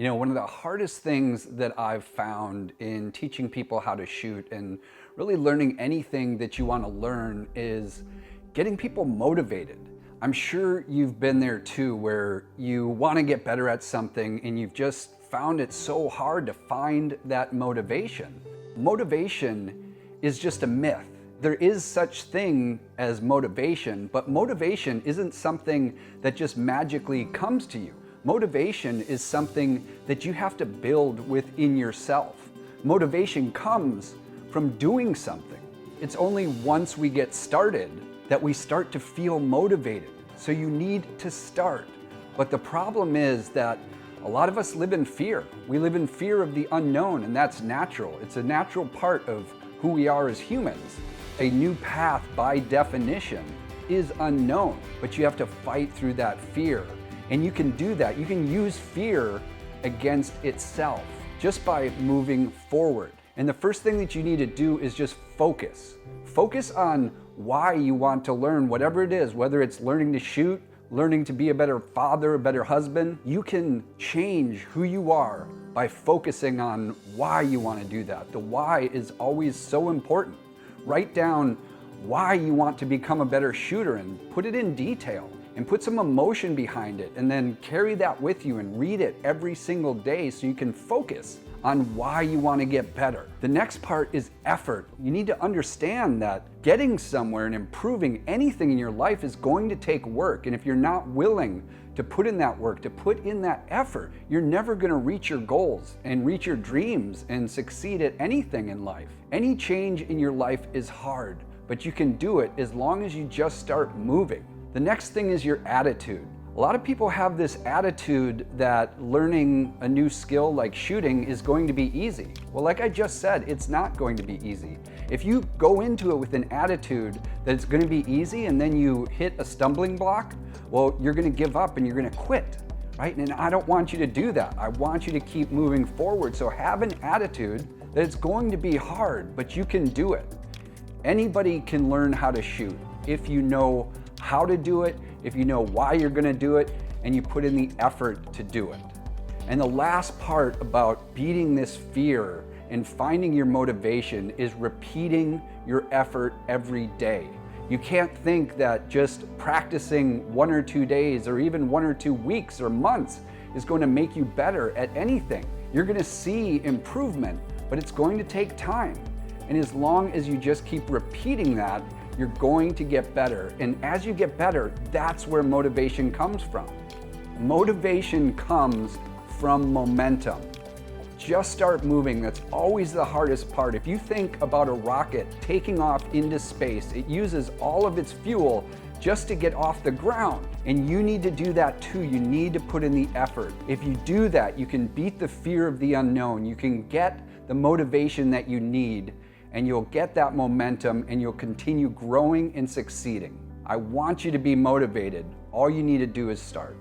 You know, one of the hardest things that I've found in teaching people how to shoot and really learning anything that you want to learn is getting people motivated. I'm sure you've been there too, where you want to get better at something and you've just found it so hard to find that motivation. Motivation is just a myth. There is such thing as motivation, but motivation isn't something that just magically comes to you. Motivation is something that you have to build within yourself. Motivation comes from doing something. It's only once we get started that we start to feel motivated. So you need to start. But the problem is that a lot of us live in fear. We live in fear of the unknown, and that's natural. It's a natural part of who we are as humans. A new path, by definition, is unknown, but you have to fight through that fear. And you can do that. You can use fear against itself just by moving forward. And the first thing that you need to do is just focus. Focus on why you want to learn whatever it is, whether it's learning to shoot, learning to be a better father, a better husband. You can change who you are by focusing on why you want to do that. The why is always so important. Write down why you want to become a better shooter and put it in detail. And put some emotion behind it, and then carry that with you and read it every single day so you can focus on why you want to get better. The next part is effort. You need to understand that getting somewhere and improving anything in your life is going to take work, and if you're not willing to put in that work, to put in that effort, you're never going to reach your goals and reach your dreams and succeed at anything in life. Any change in your life is hard, but you can do it as long as you just start moving. The next thing is your attitude. A lot of people have this attitude that learning a new skill like shooting is going to be easy. Well, like I just said, it's not going to be easy. If you go into it with an attitude that it's going to be easy and then you hit a stumbling block, well, you're going to give up and you're going to quit, right? And I don't want you to do that. I want you to keep moving forward. So have an attitude that it's going to be hard, but you can do it. Anybody can learn how to shoot if you know how to do it, if you know why you're going to do it, and you put in the effort to do it. And the last part about beating this fear and finding your motivation is repeating your effort every day. You can't think that just practicing 1 or 2 days or even 1 or 2 weeks or months is going to make you better at anything. You're going to see improvement, but it's going to take time. And as long as you just keep repeating that, you're going to get better. And as you get better, that's where motivation comes from. Motivation comes from momentum. Just start moving. That's always the hardest part. If you think about a rocket taking off into space, it uses all of its fuel just to get off the ground. And you need to do that too. You need to put in the effort. If you do that, you can beat the fear of the unknown. You can get the motivation that you need, and you'll get that momentum and you'll continue growing and succeeding. I want you to be motivated. All you need to do is start.